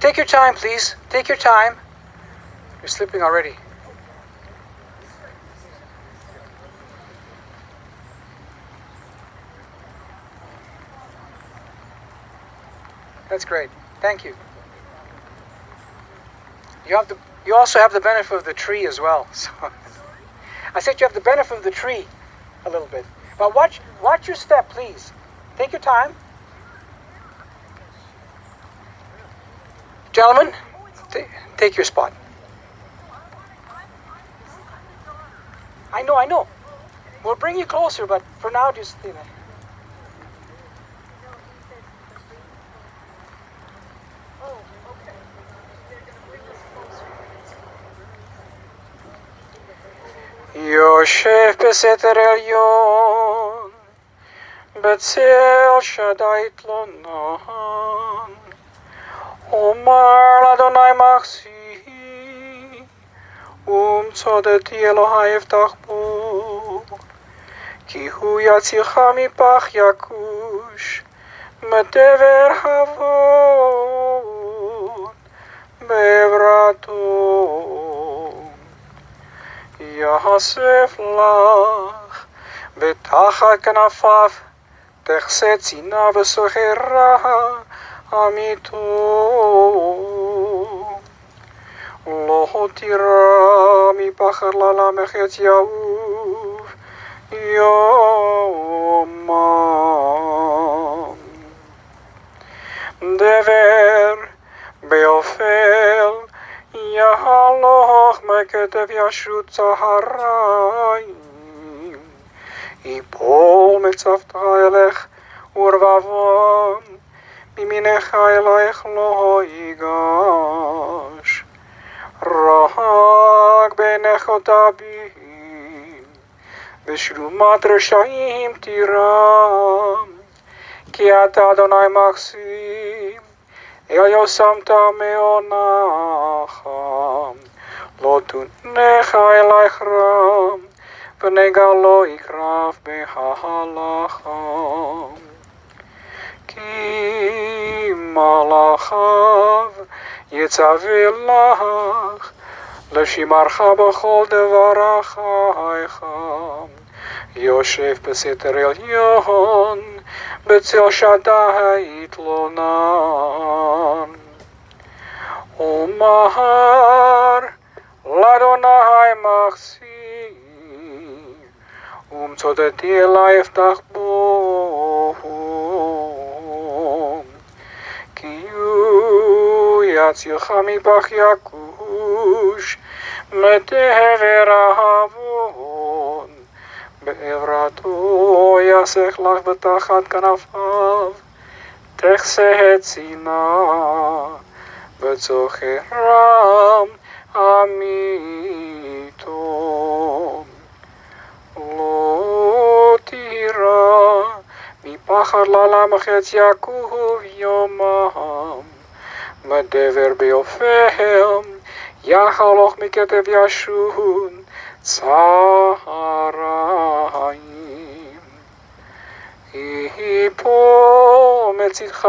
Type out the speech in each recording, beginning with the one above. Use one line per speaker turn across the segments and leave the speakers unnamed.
Take your time, please. Take your time. You're sleeping already. That's great. Thank you. You also have the benefit of the tree as well. So I said you have the benefit of the tree a little bit. But watch your step, please. Take your time. Gentlemen, take your spot. I know. We'll bring you closer, but for now, just stay there. יושב בסתר עליון, בצל שדי תלונן, אומר לאדוני מחסי, ומצודתי אלוהי אבטח בו, כי הוא יצילך מפח יכוש, מדבר הבון, בעברתו. יאסף לך ותחת כנפיו תחסה צינה וסוחרה עמיתו. לא תירא מפחד ללמך יעוף יומם. דבר באופל יהלוך מכתב ישות צהריים, יפול מצוותך אלך ורבבם, מימינך אלייך לא ייגש. רק בעיניך תבין, ושלומת רשעים תירם, כי אתה אדוני מחסים, אל יושמת מעונך, לא תונך אלייך רם, ונגע לא יקרב בהלכה. כי מלאכיו יצווה לך, לשמרך בכל דברך חייך. יושב בסתר עליון, בצל שדי יתלונן. ומהר לאדוני מחסי, ומצודתי אלי אבטח בו. כי הוא יצילך מפח יכוש, מדבר הבון, בעברתו יסך לך בתחת כנפיו, תחסה צינה וצוחרם עמיתו. לא תירא מפחד ללמך יעקב יומם, מדבר באופל יהלוך מכתב ישון צהריים. יפול מצדך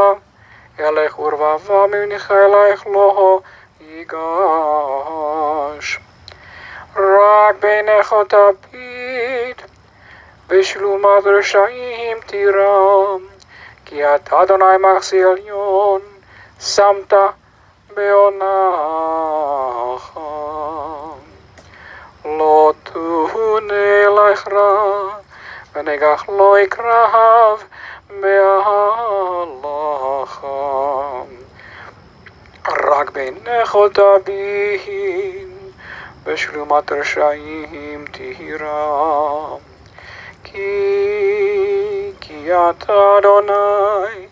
אלך ורבבה, ממניך אלייך לא ייגש. רק בעיניך תביט, בשלומת רשעים תירם, כי אתה אדוני מחסי עליון, שמת בעונך. לא תונה אלייך רע, ונגח לא יקרב בהלכה. רק בעיניך תבין, בשלומת רשעים תירם, כי אתה אדוני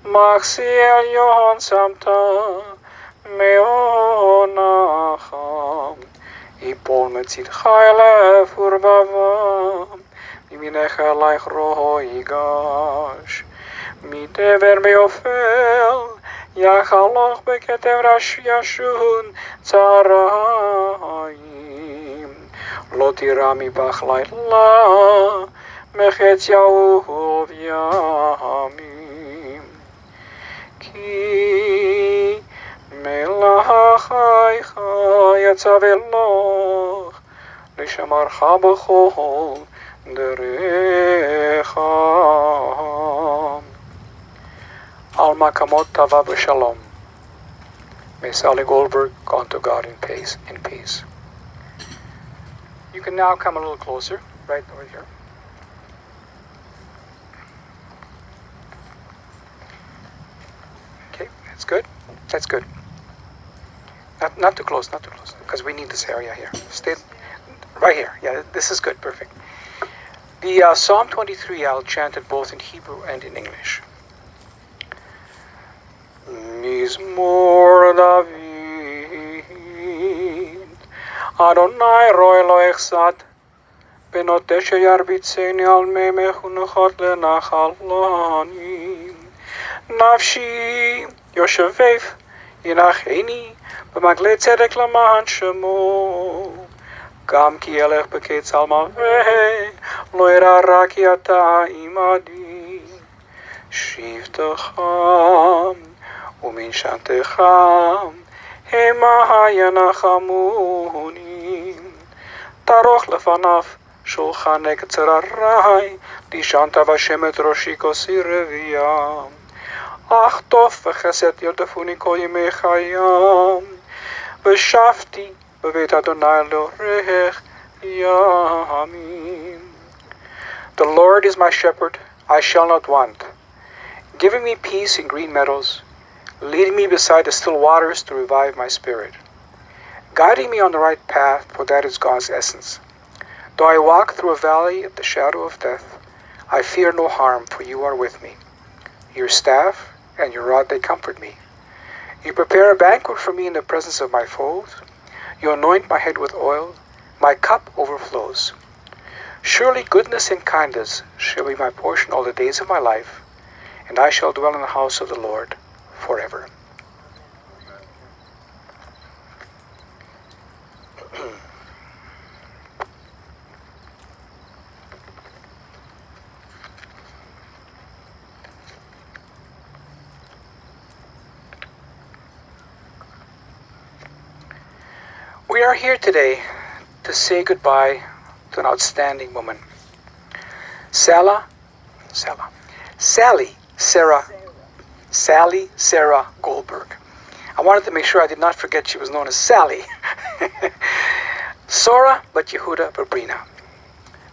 מחסי עליון, שמת מעונך. יפול מצדך אלף ורבבם, ממינך אלייך לא ייגש. מדבר מיופל, יחלוך בכתב ראש ישון צהריים. לא תירא מבך לילה, מחץ יהוב ימים. כי מלאכיך יצא ולוך, לשמרך בכל דרך. Alma kamot tava b'shalom. May Sally Goldberg go to God in peace. You can now come a little closer, right over here. Okay, that's good. That's good. Not too close, because we need this area here. Stay right here. Yeah, this is good, perfect. The Psalm 23, I'll chant it both in Hebrew and in English. Mizmor David, Adonai roi lo echsad, benote sheyarbitzeni al mei mechunachot lenachalani. Nafshi yoshevev yinacheni, במגלי צדק למען שמו. גם כי ילך בקץ אלמווה, לא ירא רע כי אתה עמדי. שבטך ומנשנתך המה ינחמוני. תערוך לפניו שולחן נגד צררי, תשענת בשם את ראשי כוסי רבייה. אך טוב וחסד ירדפוני כל ימי חיים, ושבתי בבית אדוני לאורך ימים. The Lord is my shepherd, I shall not want, giving me peace in green meadows, leading me beside the still waters to revive my spirit, guiding me on the right path, for that is God's essence. Though I walk through a valley of the shadow of death, I fear no harm, for you are with me. Your staff and your rod, they comfort me. You prepare a banquet for me in the presence of my foes. You anoint my head with oil. My cup overflows. Surely goodness and kindness shall be my portion all the days of my life, and I shall dwell in the house of the Lord forever. We are here today to say goodbye to an outstanding woman, Sally Sarah Goldberg. I wanted to make sure I did not forget she was known as Sally. Sora Bat Yehuda Babrina.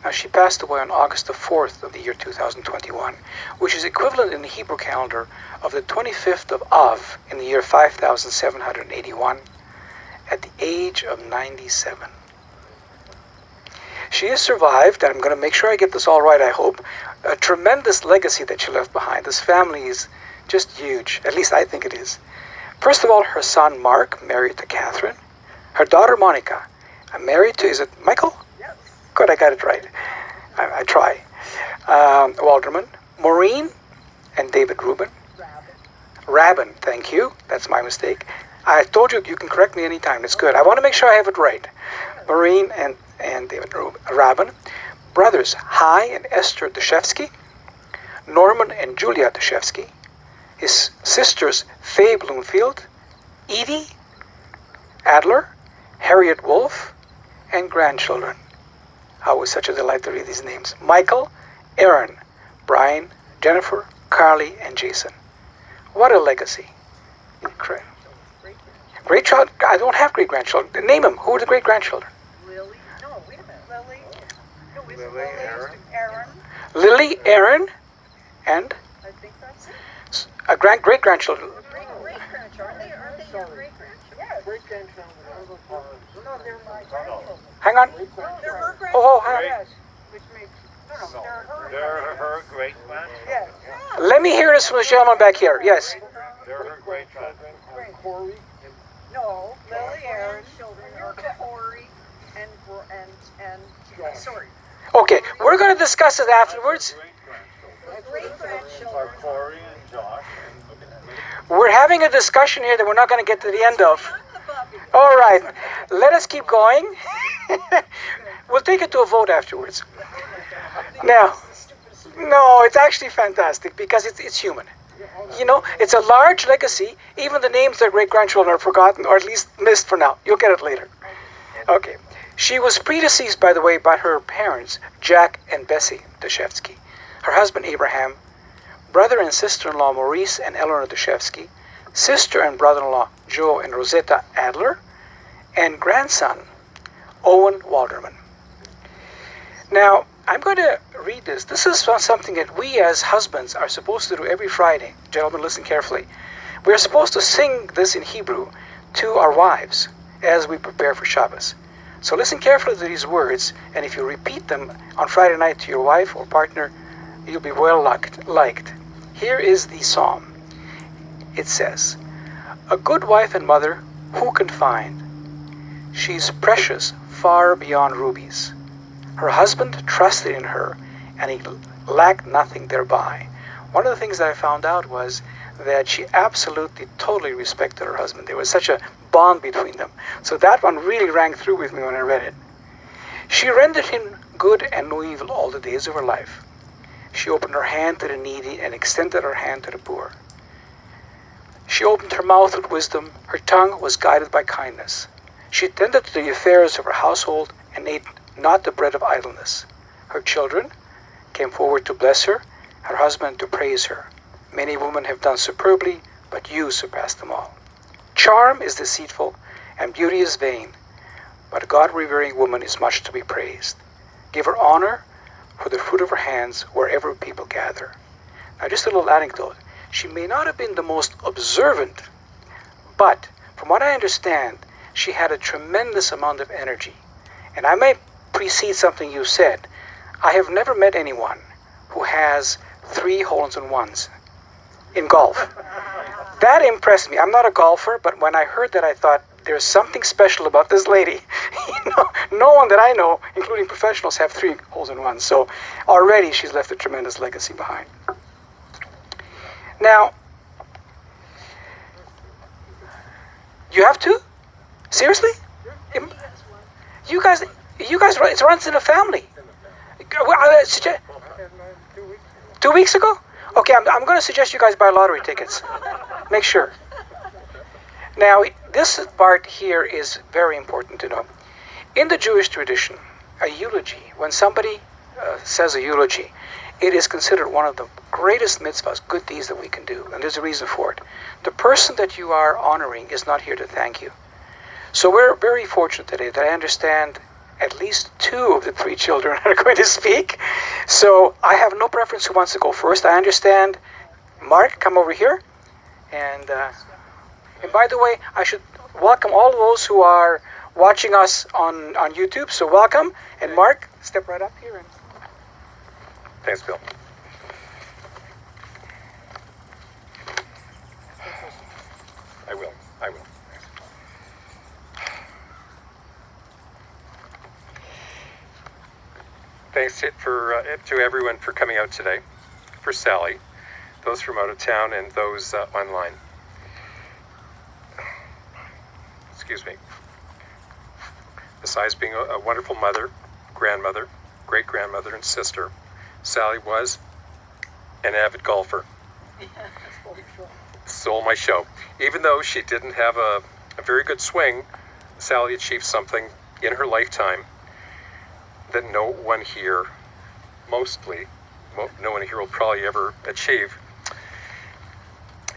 Now she passed away on August the 4th of the year 2021, which is equivalent in the Hebrew calendar of the 25th of Av in the year 5781. At the age of 97. She has survived, and I'm going to make sure I get this all right, I hope, a tremendous legacy that she left behind. This family is just huge. At least I think it is. First of all, her son Mark, married to Catherine. Her daughter Monica, married to, is it Michael?
Yes.
Good, I got it right. I try. Walderman, Maureen, and David Rubin. Rabin, thank you. That's my mistake. I told you, you can correct me anytime. It's good. I want to make sure I have it right. Maureen and David Rabin. Brothers Hai and Esther Deshevsky. Norman and Julia Deshevsky. His sisters Faye Bloomfield, Edie Adler, Harriet Wolf, and grandchildren. How was such a delight to read these names. Michael, Aaron, Brian, Jennifer, Carly, and Jason. What a legacy. Incredible. Great child? I don't have great grandchildren. Name them. Who are the great grandchildren?
Lily. No, wait a minute. Lily. No, it's
Lily,
Aaron.
Lily, Aaron, and
I think that's it.
a great grandchildren.
Great grandchildren. Aren't they your great grandchildren? Yes. Great grandchildren. No, they're my grandchildren.
Hang on.
No, they're her grandchildren.
Oh, hi.
Yes. Which makes no,
They're her great grandchildren.
Yes.
Let me hear this from the gentleman back here. Yes.
They're her great children.
Corey. No, Lily, Aaron, children are Corey and sorry.
Okay, we're going to discuss it afterwards.
Great-grandchildren.
Corey and Josh.
We're having a discussion here that we're not going to get to the end of. All right, let us keep going. We'll take it to a vote afterwards. Now, no, it's actually fantastic because it's human. You know, it's a large legacy. Even the names of their great-grandchildren are forgotten, or at least missed for now. You'll get it later. Okay. She was predeceased, by the way, by her parents, Jack and Bessie Deshevsky, her husband Abraham, brother and sister-in-law Maurice and Eleanor Deshevsky, sister and brother-in-law Joe and Rosetta Adler, and grandson Owen Walderman. Now, I'm going to read this. This is something that we as husbands are supposed to do every Friday. Gentlemen, listen carefully. We're supposed to sing this in Hebrew to our wives as we prepare for Shabbos. So listen carefully to these words, and if you repeat them on Friday night to your wife or partner, you'll be well liked. Here is the psalm. It says, "A good wife and mother, who can find? She's precious, far beyond rubies. Her husband trusted in her, and he lacked nothing thereby." One of the things that I found out was that she absolutely, totally respected her husband. There was such a bond between them. So that one really rang through with me when I read it. "She rendered him good and no evil all the days of her life. She opened her hand to the needy and extended her hand to the poor. She opened her mouth with wisdom. Her tongue was guided by kindness. She tended to the affairs of her household and ate not the bread of idleness. Her children came forward to bless her, her husband to praise her. Many women have done superbly, but you surpassed them all. Charm is deceitful, and beauty is vain, but a God-revering woman is much to be praised. Give her honor for the fruit of her hands wherever people gather." Now, just a little anecdote. She may not have been the most observant, but from what I understand, she had a tremendous amount of energy. And I may precede something you said. I have never met anyone who has 3 holes-in-ones in golf. That impressed me. I'm not a golfer, but when I heard that, I thought, there's something special about this lady. No one that I know, including professionals, have 3 holes-in-ones. So already she's left a tremendous legacy behind. Now, you have to? Seriously? You guys, it runs in the family. 2 weeks ago? Okay, I'm going to suggest you guys buy lottery tickets. Make sure. Now, this part here is very important to know. In the Jewish tradition, a eulogy, when somebody says a eulogy, it is considered one of the greatest mitzvahs, good deeds that we can do. And there's a reason for it. The person that you are honoring is not here to thank you. So we're very fortunate today that I understand at least 2 of the 3 children are going to speak. So I have no preference who wants to go first. I understand. Mark, come over here. And by the way, I should welcome all of those who are watching us on YouTube. So welcome. And Mark, step right up here.
Thanks, Bill. I will. Thanks to everyone for coming out today, for Sally, those from out of town, and those online. Excuse me. Besides being a wonderful mother, grandmother, great-grandmother, and sister, Sally was an avid golfer. Stole my show. Even though she didn't have a very good swing, Sally achieved something in her lifetime that no one here will probably ever achieve.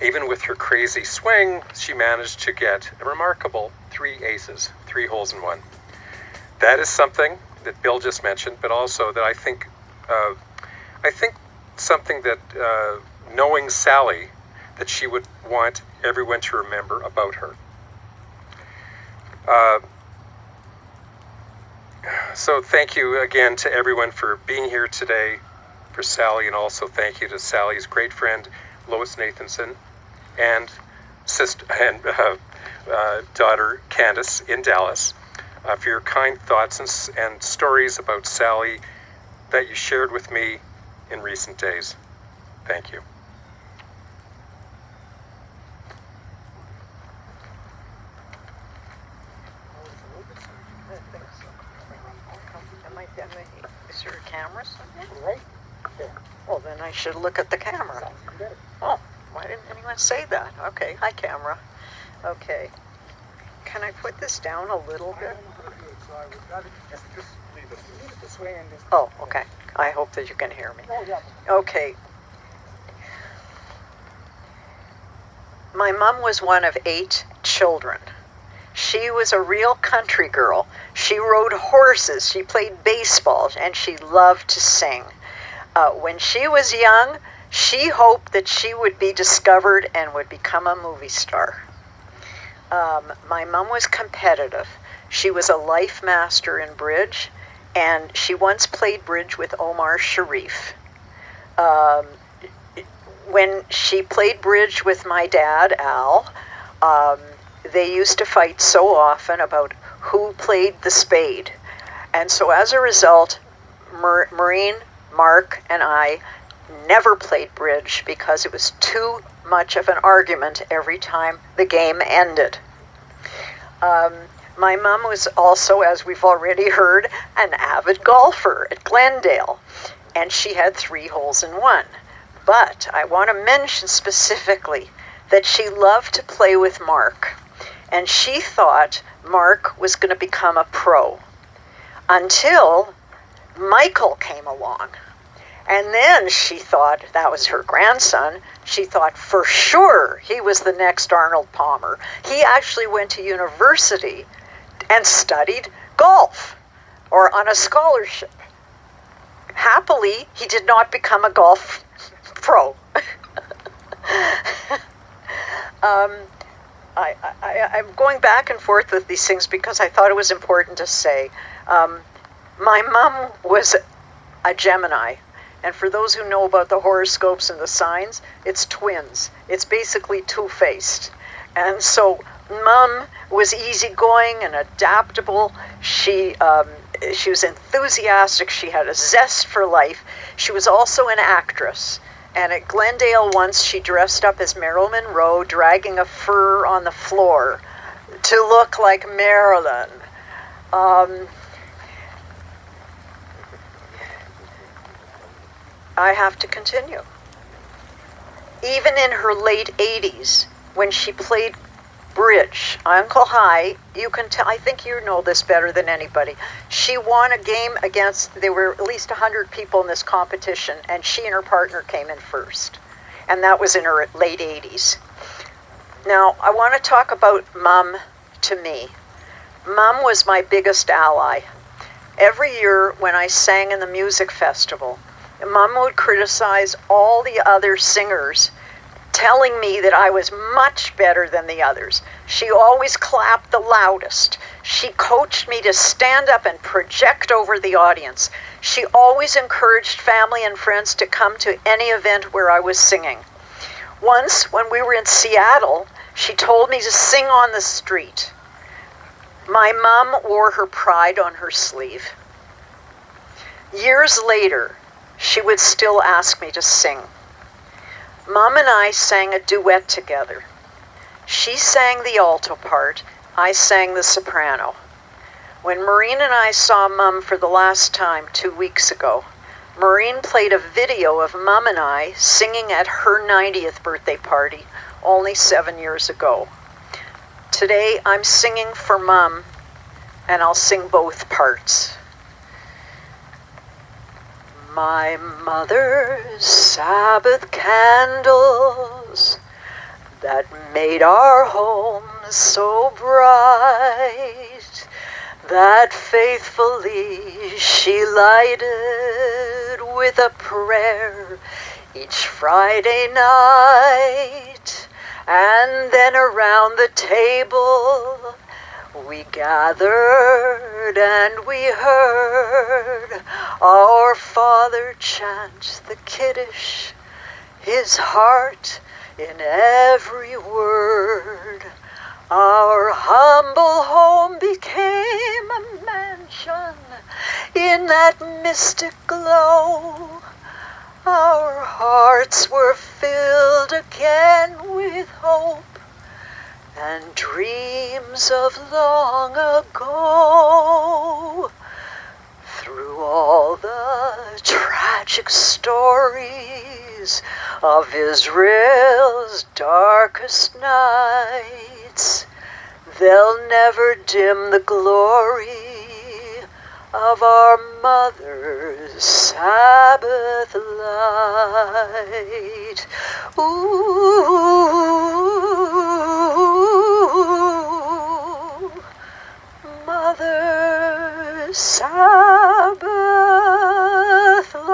Even with her crazy swing, she managed to get a remarkable 3 aces, 3 holes-in-1. That is something that Bill just mentioned, but also that I think something that knowing Sally, that she would want everyone to remember about her. So thank you again to everyone for being here today, for Sally, and also thank you to Sally's great friend Lois Nathanson and sister and daughter Candace in Dallas for your kind thoughts and stories about Sally that you shared with me in recent days. Thank you.
Is there a camera somewhere?
Right there.
Well, then I should look at the camera. Oh, why didn't anyone say that? Okay, hi camera. Okay. Can I put this down a little bit?
So I would rather just leave it. Leave it this way and just.
Oh, okay. I hope that you can hear me.
Oh, yeah.
Okay. My mom was one of 8 children. She was a real country girl. She rode horses, she played baseball, and she loved to sing. When she was young, she hoped that she would be discovered and would become a movie star. My mom was competitive. She was a life master in bridge, and she once played bridge with Omar Sharif. When she played bridge with my dad, Al, they used to fight so often about who played the spade. And so as a result, Maureen, Mark, and I never played bridge because it was too much of an argument every time the game ended. My mom was also, as we've already heard, an avid golfer at Glendale, and she had 3 holes in 1. But I want to mention specifically that she loved to play with Mark, and she thought Mark was going to become a pro until Michael came along. And then she thought, that was her grandson, she thought for sure he was the next Arnold Palmer. He actually went to university and studied golf, or on a scholarship. Happily, he did not become a golf pro. I'm going back and forth with these things because I thought it was important to say. My mom was a Gemini. And for those who know about the horoscopes and the signs, it's twins. It's basically two-faced. And so Mom was easygoing and adaptable. She was enthusiastic. She had a zest for life. She was also an actress. And at Glendale once, she dressed up as Marilyn Monroe, dragging a fur on the floor to look like Marilyn. I have to continue. Even in her late 80s, when she played bridge, Uncle High, you can tell, I think you know this better than anybody. She won a game against, there were at least 100 people in this competition, and she and her partner came in first. And that was in her late 80s. Now, I want to talk about Mom to me. Mom was my biggest ally. Every year when I sang in the music festival, Mom would criticize all the other singers, telling me that I was much better than the others. She always clapped the loudest. She coached me to stand up and project over the audience. She always encouraged family and friends to come to any event where I was singing. Once, when we were in Seattle, she told me to sing on the street. My mom wore her pride on her sleeve. Years later, she would still ask me to sing. Mom and I sang a duet together. She sang the alto part, I sang the soprano. When Maureen and I saw Mom for the last time 2 weeks ago, Maureen played a video of Mom and I singing at her 90th birthday party only 7 years ago. Today I'm singing for Mom, and I'll sing both parts. My mother's Sabbath candles that made our home so bright, that faithfully she lighted with a prayer each Friday night. And then around the table we gathered and we heard our Father chant the Kiddush, his heart in every word. Our humble home became a mansion in that mystic glow. Our heart hearts were filled again with hope and dreams of long ago. Through all the tragic stories of Israel's darkest nights, they'll never dim the glory of our mother's Sabbath light. Ooh, Mother's Sabbath light.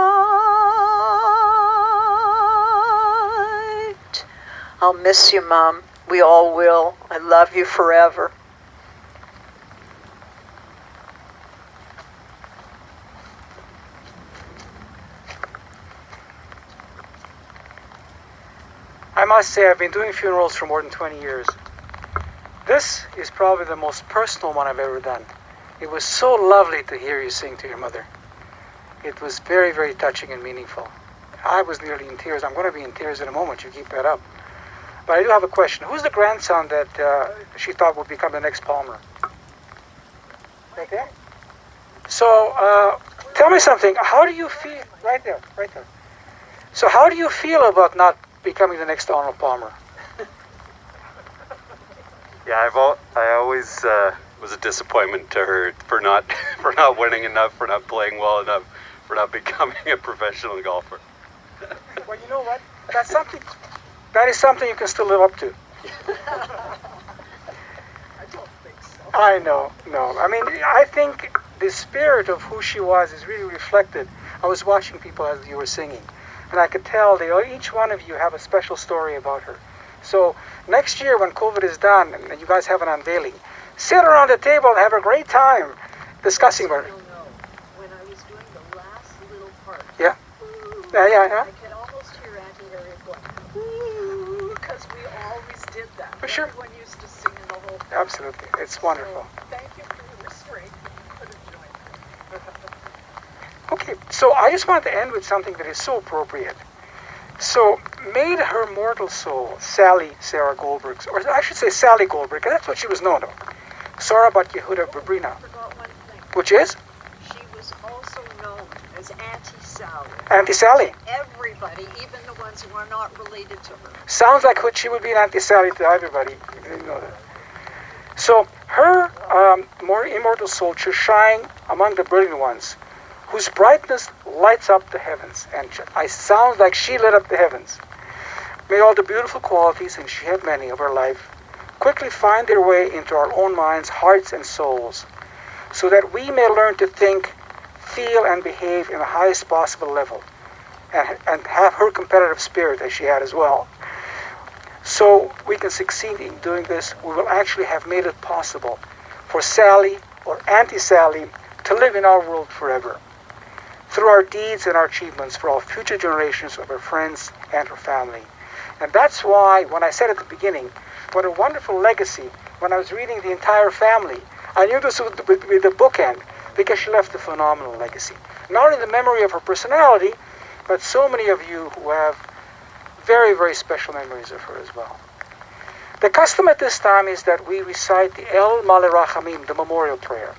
I'll miss you, Mom. We all will. I love you forever.
I must say, I've been doing funerals for more than 20 years. This is probably the most personal one I've ever done. It was so lovely to hear you sing to your mother. It was very, very touching and meaningful. I was nearly in tears. I'm going to be in tears in a moment. You keep that up. But I do have a question. Who's the grandson that she thought would become the next Palmer? Right there? So, tell me something. How do you feel? Right there, right there. So how do you feel about not becoming the next Arnold Palmer?
Yeah, I always was a disappointment to her for not winning enough, for not playing well enough, for not becoming a professional golfer.
Well, you know what? That is something you can still live up to.
I don't think so.
I know, no. I mean, I think the spirit of who she was is really reflected. I was watching people as you were singing, and I could tell each one of you have a special story about her. So next year when COVID is done and you guys have an unveiling, sit around the table and have a great time discussing about her.
No. When I was doing the last little part,
Yeah.
ooh,
Yeah.
I could almost hear Auntie Harriet going, ooh, because we always did that.
For sure.
Everyone used to sing in the whole thing.
Absolutely. It's wonderful.
So, thank you for your restraint. Could have joined me.
Okay, so I just wanted to end with something that is so appropriate. So, made her mortal soul, Sarah Goldberg, or I should say Sally Goldberg, 'cause that's what she was known of. Sarah Bat Yehuda Babrina,
I forgot one thing.
which is
She was also known as Auntie Sally.
Auntie Sally.
Everybody, even the ones who are not related to her.
Sounds like what she would be an Auntie Sally to everybody. You didn't know that. So, her more immortal soul should shine among the brilliant ones, whose brightness lights up the heavens. And it sounds like she lit up the heavens. May all the beautiful qualities, and she had many, of her life, quickly find their way into our own minds, hearts, and souls, so that we may learn to think, feel, and behave in the highest possible level, and have her competitive spirit as she had as well. So we can succeed in doing this. We will actually have made it possible for Sally or Auntie Sally to live in our world forever, through our deeds and our achievements for all future generations of her friends and her family. And that's why, when I said at the beginning, what a wonderful legacy, when I was reading the entire family, I knew this would be the bookend, because she left a phenomenal legacy. Not only the memory of her personality, but so many of you who have very, very special memories of her as well. The custom at this time is that we recite the El Male Rachamim, the memorial prayer.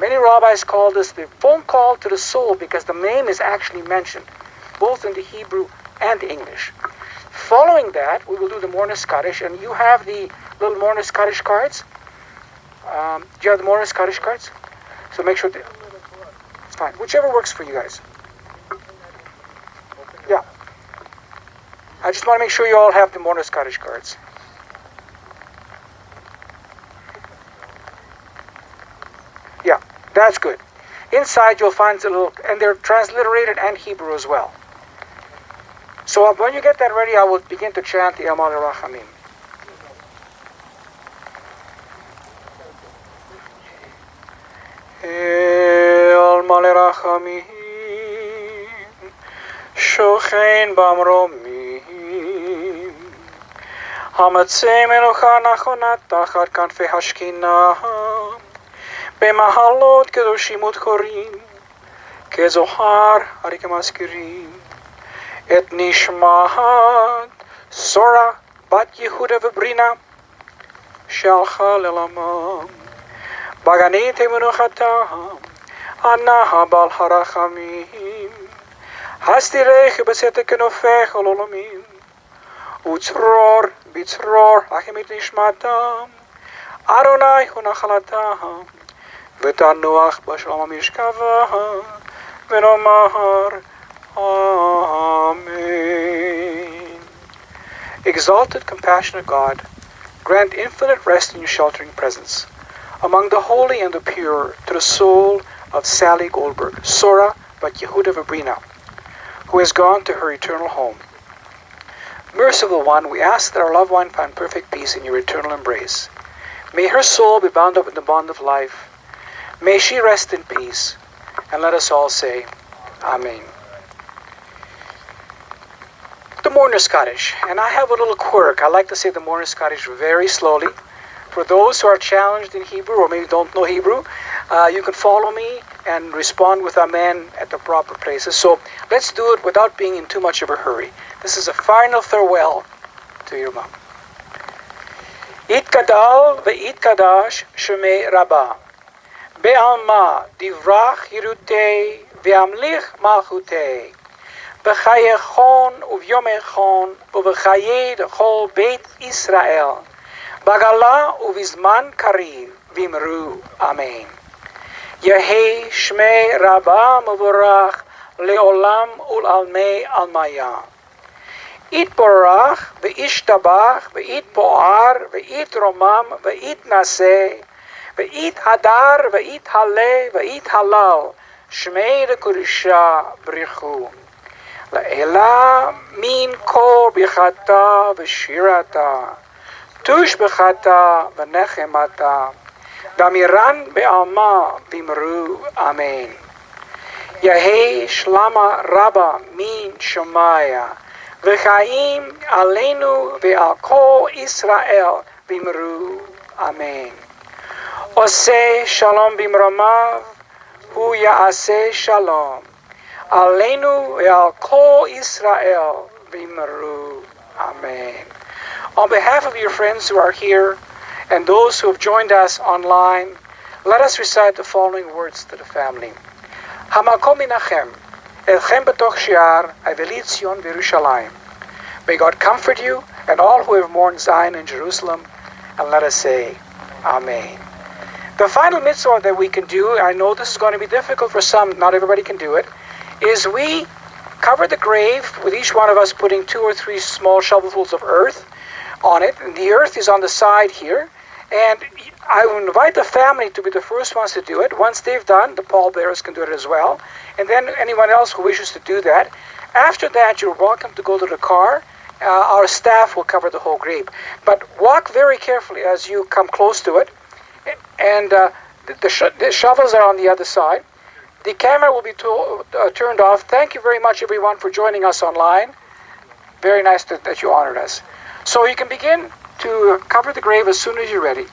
Many rabbis call this the phone call to the soul, because the name is actually mentioned, both in the Hebrew and the English. Following that, we will do the Mornis Kaddish, and you have the little Mornis Kaddish cards. Do you have the Mornis Kaddish cards? So make sure it's fine. Whichever works for you guys. Yeah. I just want to make sure you all have the Mornis Kaddish cards. Yeah, that's good. Inside you'll find the little, and they're transliterated and Hebrew as well. So when you get that ready, I will begin to chant the El Male Rachamim. El Male Rachamim, Shochein Bamromim, Hamatzei Menucha Nachonat Tachat Kanfei Hashkinah, B'mahalot Kedoshim Udchorim, Kezohar Arikim Askirim, את נשמת סורה בת יהודה וברינה שהלכה לעולמם. בגנית מנוחתם ענה בעל הרחמים, הסתירך בצדק כנופך על עולמים, וצרור בצרור החם את נשמתם, אדוני הוא נחלתם, ותנוח בשלום המשכבה, ונאמר Amen. Exalted, compassionate God, grant infinite rest in your sheltering presence among the holy and the pure to the soul of Sally Goldberg, Sora Bat Yehuda Vabrina, who has gone to her eternal home. Merciful One, we ask that our loved one find perfect peace in your eternal embrace. May her soul be bound up in the bond of life. May she rest in peace. And let us all say, Amen. The Mourner's Kaddish. And I have a little quirk. I like to say the Mourner's Kaddish very slowly. For those who are challenged in Hebrew or maybe don't know Hebrew, you can follow me and respond with Amen at the proper places. So let's do it without being in too much of a hurry. This is a final farewell to your mom. Itkadal ve'itkadash shemei Rabbah. Be'alma divrach yirutei ve'amlich malchutei. B'chayechon uvyomechon u'b'chayei d'chol beit Israel. Bagala uvizman kariv vimru. Amen. Yehei shmei Rabbah mevorach leolam ul'almei almaya. It borach ve'ishtabach ve'it po'ar ve'it romam ve'it naseh ve'it hadar ve'it haleh ve'it halal shmei lekurusha brichu. La'ela min kol bichata v'shirata tush bechata v'nechemata damiran be'alma vimru. Amen. Yehei shlama rabba min shemaya v'chaim aleinu ve'al kol Israel vimru. Amen. Oseh shalom bimromav hu ya'aseh shalom aleinu ve'al kol Israel vimru. Amen. On behalf of your friends who are here and those who have joined us online, let us recite the following words to the family. Hamakom inachem, elchem betoch shi'ar, avelit Zion v'Yerushalayim. May God comfort you and all who have mourned Zion and Jerusalem, and let us say, Amen. The final mitzvah that we can do, I know this is going to be difficult for some, not everybody can do it, is we cover the grave with each one of us putting 2 or 3 small shovelfuls of earth on it, and the earth is on the side here, and I will invite the family to be the first ones to do it. Once they've done, the pallbearers can do it as well, and then anyone else who wishes to do that. After that, you're welcome to go to the car. Our staff will cover the whole grave, but walk very carefully as you come close to it, and the shovels are on the other side. The camera will be turned off. Thank you very much, everyone, for joining us online. Very nice that you honored us. So you can begin to cover the grave as soon as you're ready.